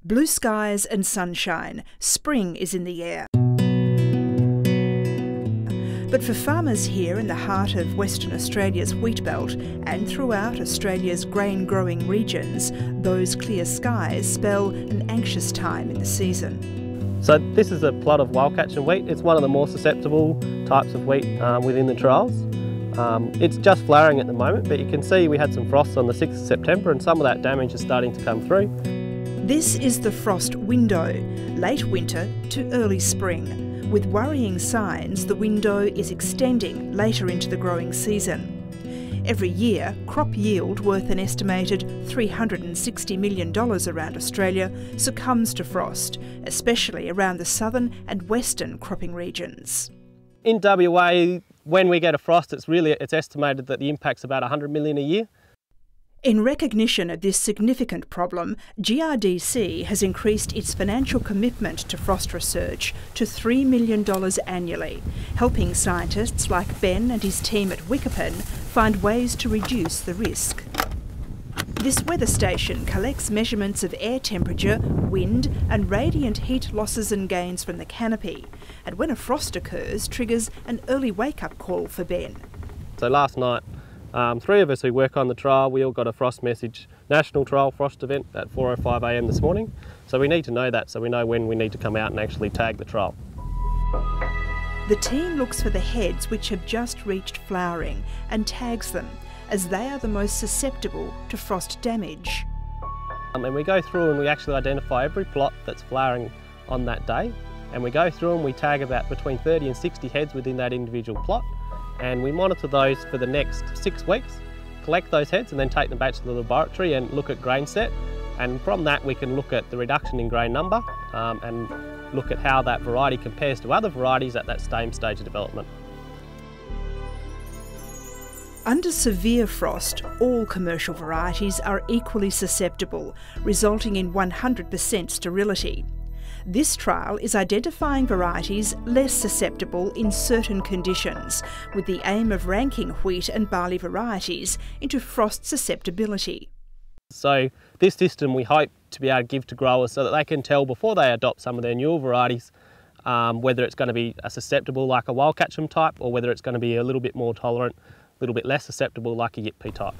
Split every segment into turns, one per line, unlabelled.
Blue skies and sunshine, spring is in the air. But for farmers here in the heart of Western Australia's wheat belt and throughout Australia's grain-growing regions, those clear skies spell an anxious time in the season.
So this is a plot of wild catching wheat. It's one of the more susceptible types of wheat within the trials. It's just flowering at the moment, but you can see we had some frosts on the 6th of September and some of that damage is starting to come through.
This is the frost window, late winter to early spring. With worrying signs, the window is extending later into the growing season. Every year, crop yield worth an estimated $360 million around Australia succumbs to frost, especially around the southern and western cropping regions.
In WA, when we get a frost, it's estimated that the impact's about 100 million a year.
In recognition of this significant problem, GRDC has increased its financial commitment to frost research to $3 million annually, helping scientists like Ben and his team at Wickerpen find ways to reduce the risk. This weather station collects measurements of air temperature, wind and radiant heat losses and gains from the canopy, and when a frost occurs, triggers an early wake-up call for Ben.
So last night, 3 of us who work on the trial, we all got a frost message, national trial frost event at 4:05 AM this morning. So we need to know that so we know when we need to come out and actually tag the trial.
The team looks for the heads which have just reached flowering and tags them, as they are the most susceptible to frost damage.
And we go through and we actually identify every plot that's flowering on that day, and we go through and we tag about between 30 and 60 heads within that individual plot. And we monitor those for the next 6 weeks, collect those heads and then take them back to the laboratory and look at grain set. And from that we can look at the reduction in grain number and look at how that variety compares to other varieties at that same stage of development.
Under severe frost, all commercial varieties are equally susceptible, resulting in 100% sterility. This trial is identifying varieties less susceptible in certain conditions, with the aim of ranking wheat and barley varieties into frost susceptibility.
So this system we hope to be able to give to growers so that they can tell before they adopt some of their newer varieties whether it's going to be a susceptible like a wild catcham type or whether it's going to be a little bit more tolerant, a little bit less susceptible like a Yip type.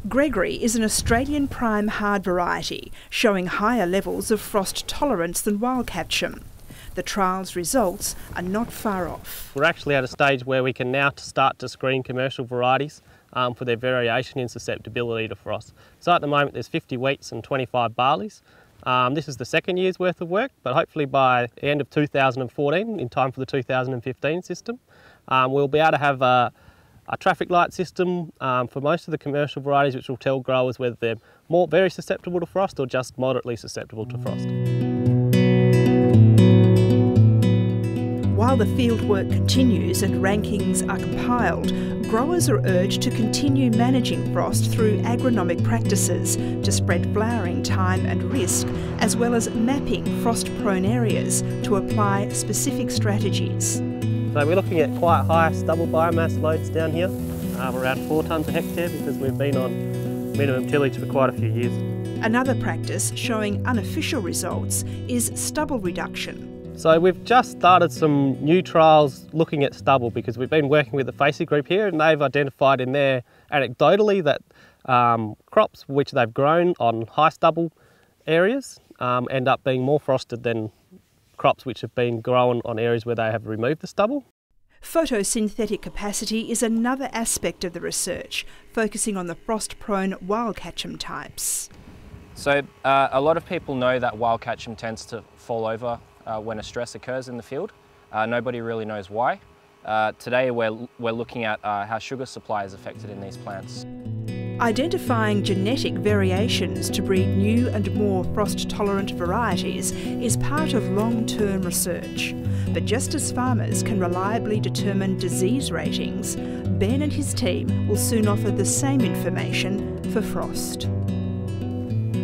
Gregory is an Australian prime hard variety, showing higher levels of frost tolerance than wild catcham. The trial's results are not far off.
We're actually at a stage where we can now start to screen commercial varieties for their variation in susceptibility to frost. So at the moment there's 50 wheats and 25 barleys. This is the second year's worth of work, but hopefully by the end of 2014, in time for the 2015 system, we'll be able to have a traffic light system for most of the commercial varieties which will tell growers whether they're very susceptible to frost or just moderately susceptible to frost.
While the fieldwork continues and rankings are compiled, growers are urged to continue managing frost through agronomic practices to spread flowering time and risk, as well as mapping frost-prone areas to apply specific strategies.
So we're looking at quite high stubble biomass loads down here, around 4 tonnes a hectare because we've been on minimum tillage for quite a few years. Another
practice showing unofficial results is stubble reduction.
So we've just started some new trials looking at stubble because we've been working with the FACEY group here and they've identified in there anecdotally that crops which they've grown on high stubble areas end up being more frosted than crops which have been grown on areas where they have removed the stubble.
Photosynthetic capacity is another aspect of the research, focusing on the frost-prone wild catcham types.
So a lot of people know that wild catcham tends to fall over when a stress occurs in the field. Nobody really knows why. Today we're looking at how sugar supply is affected in these plants.
Identifying genetic variations to breed new and more frost-tolerant varieties is part of long-term research. But just as farmers can reliably determine disease ratings, Ben and his team will soon offer the same information for frost.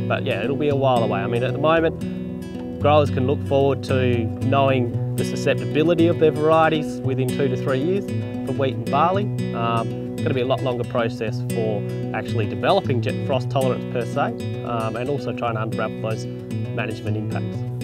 But yeah, it'll be a while away. I mean, at the moment, growers can look forward to knowing the susceptibility of their varieties within 2 to 3 years for wheat and barley. It's going to be a lot longer process for actually developing frost tolerance per se, and also trying to unravel those management impacts.